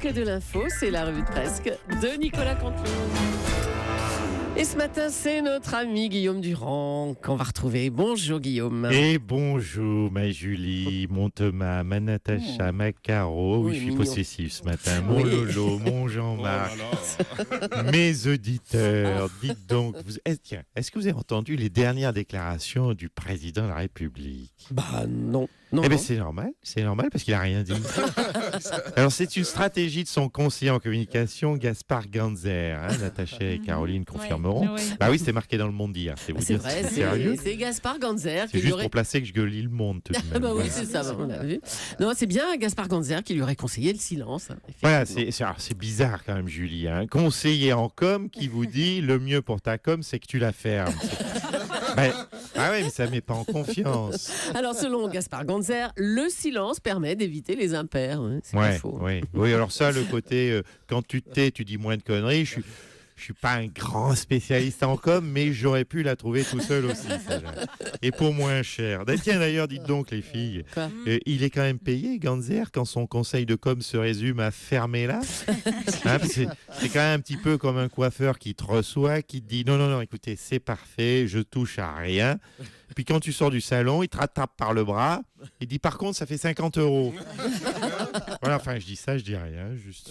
Presque de l'info, c'est la revue de Presque de Nicolas Cantelou. Et ce matin, c'est notre ami Guillaume Durand qu'on va retrouver. Bonjour Guillaume. Et bonjour ma Julie, mon Thomas, ma Natacha, ma Caro. Oui, je suis possessif ce matin. Mon Lolo, mon Jean-Marc, mes auditeurs. Dites donc, est-ce que vous avez entendu les dernières déclarations du président de la République? Bah non. Eh bien, c'est normal parce qu'il n'a rien dit. Alors, c'est une stratégie de son conseiller en communication, Gaspard Ganzer. Natacha et Caroline confirmeront. Ouais. Bah oui, c'est marqué dans le Monde d'hier. C'est vous C'est dire vrai, si c'est sérieux. c'est Gaspard Ganzer C'est qui juste pour placer que je gueulis le monde tout de même. bah oui, c'est ça, on l'a vu. Non, c'est bien Gaspard Ganzer qui lui aurait conseillé le silence. Voilà, c'est bizarre quand même, Julie. Conseiller en com qui vous dit le mieux pour ta com, c'est que tu la fermes. Mais ça met pas en confiance. Alors, selon Gaspard Ganzer, le silence permet d'éviter les impairs. C'est pas faux. Oui, alors ça, le côté, quand tu te tais, tu dis moins de conneries. Je suis pas un grand spécialiste en com, mais j'aurais pu la trouver tout seul aussi. Et pour moins cher. Tiens, d'ailleurs, dites donc, les filles, il est quand même payé, Ganzer, quand son conseil de com se résume à fermer là. C'est quand même un petit peu comme un coiffeur qui te reçoit, qui te dit non, écoutez, c'est parfait, je touche à rien. Puis quand tu sors du salon, il te rattrape par le bras. Il dit par contre, ça fait 50 €. Voilà, enfin, je dis ça, je dis rien. Juste,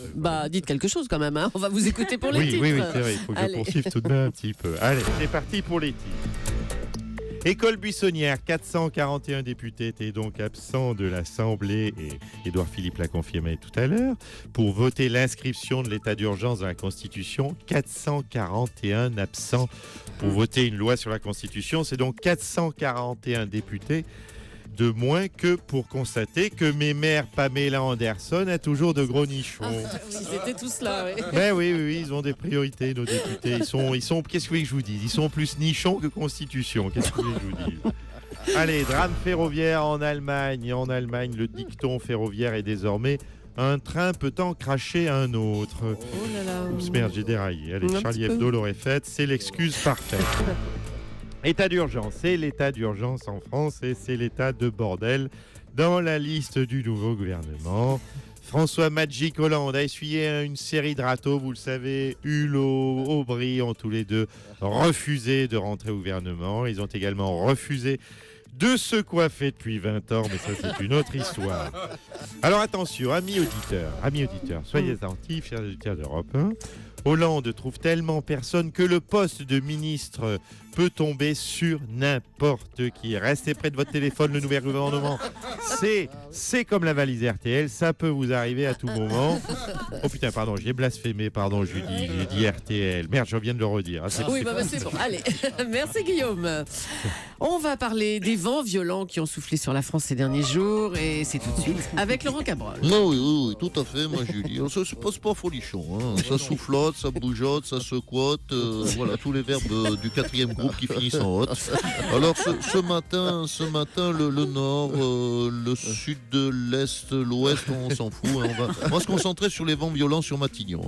dites quelque chose quand même. On va vous écouter pour les titres. Oui, c'est vrai. Il faut que je poursuive tout de même un petit peu. Allez, c'est parti pour les titres. École buissonnière, 441 députés étaient donc absents de l'Assemblée, et Édouard Philippe l'a confirmé tout à l'heure, pour voter l'inscription de l'état d'urgence dans la Constitution. 441 absents pour voter une loi sur la Constitution. C'est donc 441 députés de moins que pour constater que mémère Pamela Anderson a toujours de gros nichons. Ils étaient tous là, oui. Ben oui, ils ont des priorités, nos députés. Ils sont, qu'est-ce que vous voulez que je vous dise? Ils sont plus nichons que Constitution. Qu'est-ce que vous voulez que je vous dise? Allez, drame ferroviaire en Allemagne. En Allemagne, le dicton ferroviaire est désormais un train peut en cracher un autre. Oh là là. Oups, merde, j'ai déraillé. Allez, Charlie Hebdo l'aurait faite. C'est l'excuse parfaite. État d'urgence, c'est l'état d'urgence en France et c'est l'état de bordel dans la liste du nouveau gouvernement. François Magic Hollande a essuyé une série de râteaux, vous le savez. Hulot, Aubry ont tous les deux refusé de rentrer au gouvernement. Ils ont également refusé de se coiffer depuis 20 ans, mais ça c'est une autre histoire. Alors attention, amis auditeurs, soyez attentifs, chers auditeurs d'Europe 1. Hollande trouve tellement personne que le poste de ministre peut tomber sur n'importe qui. Restez près de votre téléphone, le nouvel gouvernement, c'est comme la valise RTL, ça peut vous arriver à tout moment. Oh putain, pardon, j'ai blasphémé, pardon Julie, j'ai dit RTL. Merde, je viens de le redire. C'est bon, allez, merci Guillaume. On va parler des vents violents qui ont soufflé sur la France ces derniers jours, et c'est tout de suite avec Laurent Cabrol. Oui, tout à fait, moi Julie. Ça se passe pas folichon, ça soufflote, ça bougeote, ça secouote, voilà, tous les verbes du 4e groupe qui finissent en hôte. Alors ce matin, le nord, le sud, l'est, l'ouest, on s'en fout. On va se concentrer sur les vents violents sur Matignon.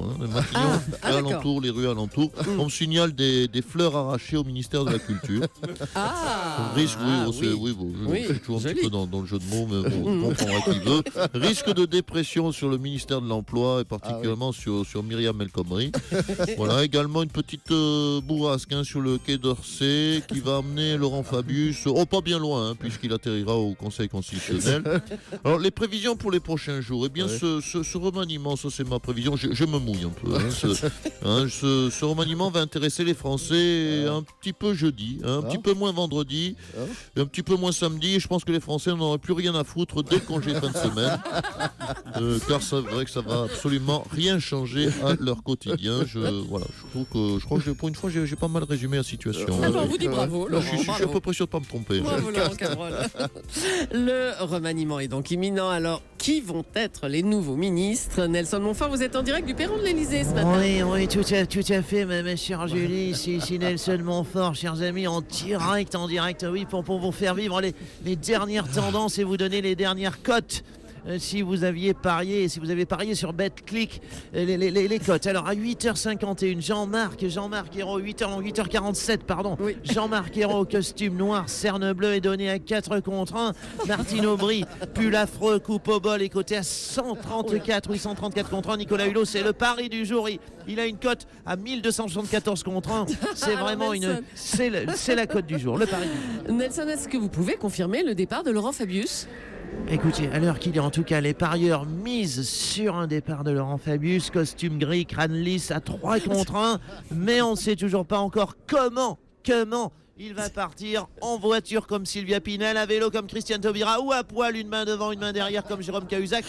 Les rues alentours. On me signale des fleurs arrachées au ministère de la Culture. Risque, je suis toujours un petit peu dans le jeu de mots, mais on comprendra qui veut. Risque de dépression sur le ministère de l'Emploi et particulièrement sur Myriam El Khomri. Voilà, également une petite bourrasque sur le quai d'Orsay qui va amener Laurent Fabius, pas bien loin, puisqu'il atterrira au Conseil constitutionnel. Alors, les prévisions pour les prochains jours, ce remaniement, ça c'est ma prévision, je me mouille un peu. Ce remaniement va intéresser les Français un petit peu jeudi, un petit peu moins vendredi, un petit peu moins samedi, et je pense que les Français n'auraient plus rien à foutre dès le congé fin de semaine, car c'est vrai que ça va absolument rien changer à leur quotidien. Je crois que pour une fois j'ai pas mal résumé la situation. On vous dit bravo, Laurent. Je suis à peu près sûr de ne pas me tromper. Bravo, Laurent Cabrol. Le remaniement est donc imminent. Alors, qui vont être les nouveaux ministres? Nelson Montfort, vous êtes en direct du perron de l'Elysée ce matin. Oui, tout à fait, ma chère Julie. Ici Nelson Montfort, chers amis, en direct, oui, pour vous faire vivre les dernières tendances et vous donner les dernières cotes si vous avez parié sur BetClick les cotes. Alors à 8h51, Jean-Marc Ayrault, 8h47, pardon. Oui. Jean-Marc Ayrault, costume noir, cerne bleue est donné à 4 contre 1. Martine Aubry, pull affreux, coupe au bol est coté à 134 contre 1. Nicolas Hulot, c'est le pari du jour. Il a une cote à 1274 contre 1. C'est vraiment c'est la cote du jour, le pari du jour. Nelson, est-ce que vous pouvez confirmer le départ de Laurent Fabius ? Écoutez, à l'heure qu'il est, en tout cas, les parieurs misent sur un départ de Laurent Fabius, costume gris, crâne lisse à 3 contre 1, mais on ne sait toujours pas encore comment il va partir, en voiture comme Sylvia Pinel, à vélo comme Christiane Taubira, ou à poil, une main devant, une main derrière comme Jérôme Cahuzac.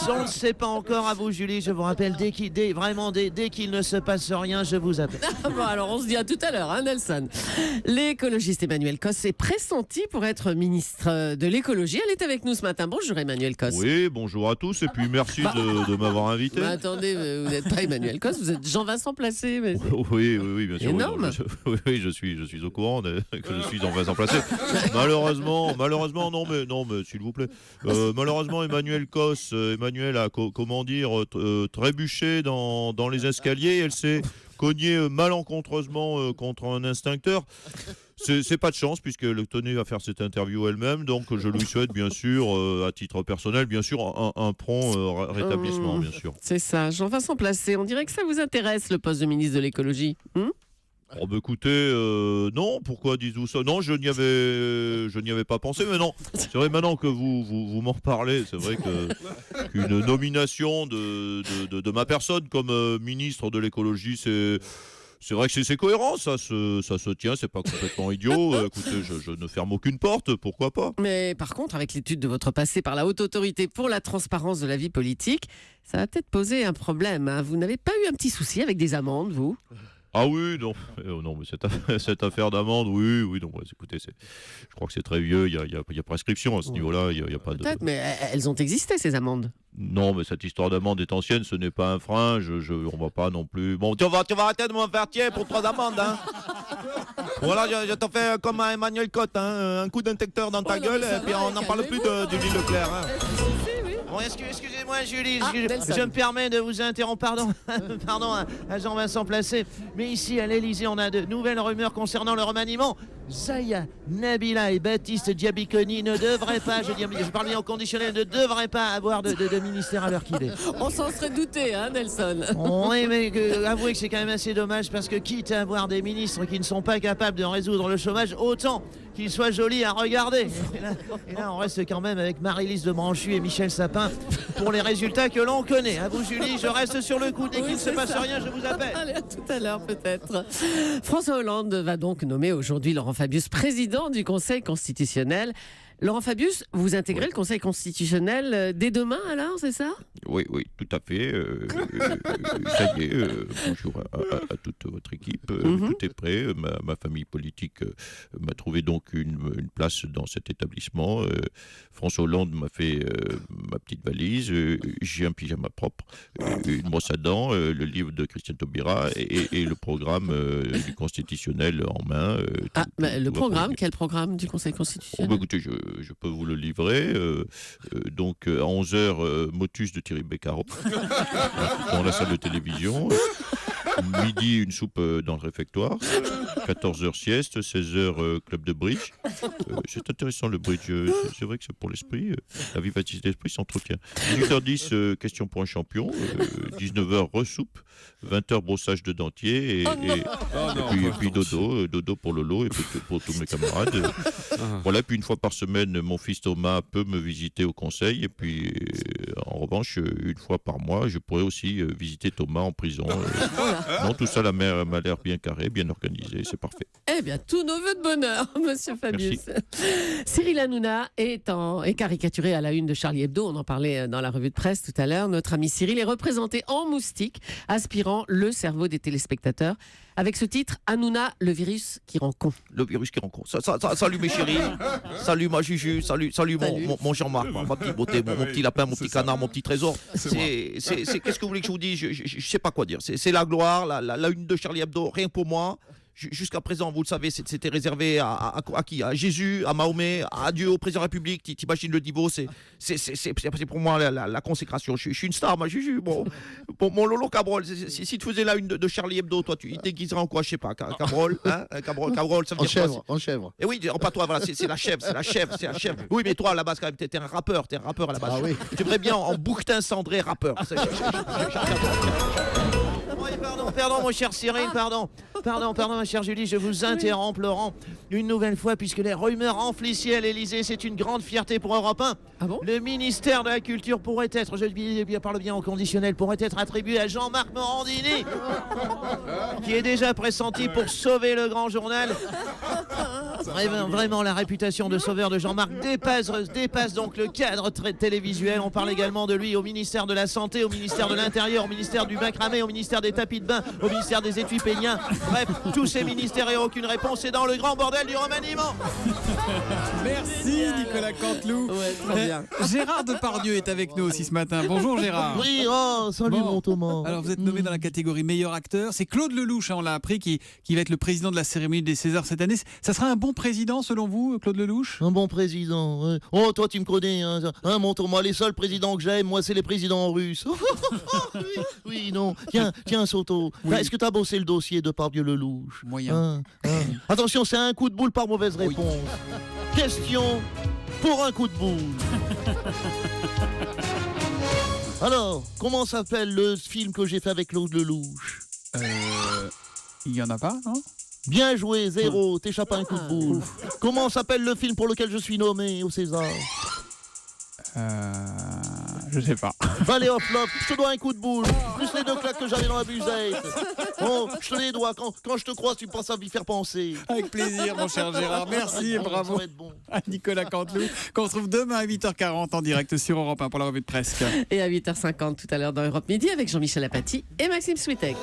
On ne sait pas encore. À vous, Julie, je vous rappelle, dès qu'il ne se passe rien, je vous appelle. Bon, alors on se dit à tout à l'heure, hein, Nelson. L'écologiste Emmanuelle Causse est pressentie pour être ministre de l'écologie. Elle est avec nous ce matin. Bonjour Emmanuelle Causse. Oui, bonjour à tous et puis merci de m'avoir invité. Attendez, vous n'êtes pas Emmanuelle Causse, vous êtes Jean-Vincent Placé. Mais... Oui, bien sûr. Énorme. Oui, je suis au courant que je suis Jean-Vincent Placé. Malheureusement, non, mais s'il vous plaît. Malheureusement, Emmanuelle Causse, Emmanuelle a trébuché dans les escaliers. Elle s'est cognée malencontreusement contre un instincteur. C'est pas de chance puisqu'elle tenait à faire cette interview elle-même, donc je lui souhaite bien sûr, à titre personnel, bien sûr, un prompt rétablissement, bien sûr. C'est ça, Jean-Vincent Placé, on dirait que ça vous intéresse le poste de ministre de l'écologie. Oh bah écoutez, non, pourquoi dites-vous ça ? Non, je n'y avais pas pensé, mais non. C'est vrai, maintenant que vous m'en reparlez, c'est vrai qu'une nomination de ma personne comme ministre de l'écologie, c'est vrai que c'est cohérent, ça se tient, c'est pas complètement idiot. Écoutez, je ne ferme aucune porte, pourquoi pas ? Mais par contre, avec l'étude de votre passé par la Haute Autorité pour la transparence de la vie politique, ça va peut-être poser un problème. Hein. Vous n'avez pas eu un petit souci avec des amendes, vous ? Ah oui, non, mais cette affaire d'amende, oui, non, écoutez, je crois que c'est très vieux, il y a prescription à ce niveau-là, il y a pas de... Peut-être, mais elles ont existé, ces amendes. Non, mais cette histoire d'amende est ancienne, ce n'est pas un frein, on va pas non plus... Bon, tu vas arrêter de me faire tirer pour 3 amendes, hein. Voilà, je te fais comme à Emmanuel Cotte, hein, un coup d'injecteur dans ta gueule, et puis on n'en parle plus de Julie Leclerc, hein. Bon, excusez-moi Julie, je me permets de vous interrompre, pardon à Jean-Vincent Placé, mais ici à l'Elysée on a de nouvelles rumeurs concernant le remaniement. Zaya, Nabila et Baptiste Diabiconi ne devraient pas, je parle bien au conditionnel, ne devraient pas avoir de ministère à l'heure qu'il est. On s'en serait douté, hein Nelson. Oui, mais avouez que c'est quand même assez dommage parce que quitte à avoir des ministres qui ne sont pas capables de résoudre le chômage, autant qu'ils soient jolis à regarder. Et là, on reste quand même avec Marie-Lise de Branchu et Michel Sapin pour les résultats que l'on connaît. À vous Julie, je reste sur le coup. Dès qu'il ne se passe rien, je vous appelle. Allez, à tout à l'heure peut-être. François Hollande va donc nommer aujourd'hui Laurent Fabius président du Conseil constitutionnel. Laurent Fabius, vous intégrez le Conseil constitutionnel dès demain alors, c'est ça ? Oui, tout à fait. Ça y est, bonjour à toute votre équipe. Tout est prêt. Ma famille politique m'a trouvé donc une place dans cet établissement. François Hollande m'a fait ma petite valise. J'ai un pyjama propre, une brosse à dents, le livre de Christiane Taubira et le programme du constitutionnel en main. Le programme, quel programme du Conseil constitutionnel ? Écoutez, je peux vous le livrer. Donc, à 11h, motus de Thierry Beccaro dans la salle de télévision. Midi, une soupe dans le réfectoire. 14h, sieste. 16h, club de bridge. C'est intéressant, le bridge. C'est vrai que c'est pour l'esprit. La vivacité d'esprit s'entretient. 18h10, question pour un champion. 19h, resoupe. 20h, brossage de dentier. Et puis dodo pour Lolo et pour tous mes camarades. Voilà, puis une fois par semaine, mon fils Thomas peut me visiter au conseil. Et puis, en revanche, une fois par mois, je pourrais aussi visiter Thomas en prison. Non, tout ça, la mère m'a l'air bien carré, bien organisé, c'est parfait. Eh bien, tous nos voeux de bonheur, monsieur Fabius. Cyril Hanouna est caricaturé à la une de Charlie Hebdo. On en parlait dans la revue de presse tout à l'heure. Notre ami Cyril est représenté en moustique, aspirant le cerveau des téléspectateurs. Avec ce titre, Hanouna, le virus qui rend con. Le virus qui rend con. Salut mes chéris, salut ma Juju, salut. Mon Jean-Marc, ma petite beauté, mon petit lapin, mon petit canard, mon petit trésor. Qu'est-ce que vous voulez que je vous dise ? Je sais pas quoi dire. C'est la gloire, la une de Charlie Hebdo, rien pour moi. jusqu'à présent, vous le savez, c'était réservé à qui? À Jésus, à Mahomet, à Dieu, au président de la République. T'imagines le niveau, c'est pour moi la consécration. Je suis une star, moi, Juju. Bon, mon Lolo Cabrol, si tu faisais la une de Charlie Hebdo, toi, il déguiserait en quoi? Je sais pas, Cabrol, hein? Cabrol, ça veut dire quoi? En chèvre. Et oui, pas toi, voilà, c'est la chèvre. Oui, mais toi, à la base, quand même, t'es un rappeur à la base. Ah oui. Tu devrais bien en bouquetin cendré rappeur. Oui, pardon, mon cher Cyril, pardon, ma chère Julie, je vous interromps, Laurent, une nouvelle fois, puisque les rumeurs enflent ici à l'Elysée, c'est une grande fierté pour Europe 1. Ah bon? Le ministère de la Culture pourrait être, je parle bien au conditionnel, pourrait être attribué à Jean-Marc Morandini, qui est déjà pressenti pour sauver le grand journal. Vraiment, la réputation de sauveur de Jean-Marc dépasse donc le cadre télévisuel. On parle également de lui au ministère de la Santé, au ministère de l'Intérieur, au ministère du macramé, au ministère des tapis de bain, au ministère des étuis péniens. Bref, tous ces ministères et aucune réponse. C'est dans le grand bordel du remaniement. Merci Nicolas Canteloup. Ouais, très bien. Gérard Depardieu est avec nous aussi ce matin. Bonjour Gérard. Oui, salut Bon. mon Thomas. Alors vous êtes nommé dans la catégorie meilleur acteur. C'est Claude Lelouch, on l'a appris, qui va être le président de la cérémonie des Césars cette année. Ça sera un bon président selon vous, Claude Lelouch? Un bon président. Ouais. Oh, toi, tu me connais, hein, mon Thomas. Les seuls présidents que j'aime, moi, c'est les présidents russes. oui, non. Tiens, Soto. Oui. Est-ce que tu as bossé le dossier de Pardieu-Lelouch? Moyen. Attention, c'est un coup de boule par mauvaise réponse. Question pour un coup de boule. Alors, comment s'appelle le film que j'ai fait avec Claude Lelouch? Il y en a pas, hein? Bien joué, 0, t'échappes à un coup de boule. Comment s'appelle le film pour lequel je suis nommé au César? Je sais pas. Valley of Love, je te dois un coup de boule, plus les 2 claques que j'avais dans la musette. Oh, je te les dois, quand je te croise, tu penses à m'y faire penser. Avec plaisir, mon cher Gérard. Merci et Ça bravo va être bon. à Nicolas Canteloup, qu'on retrouve demain à 8h40 en direct sur Europe 1 pour la revue de presse. Et à 8h50 tout à l'heure dans Europe Midi avec Jean-Michel Apathy et Maxime Switek.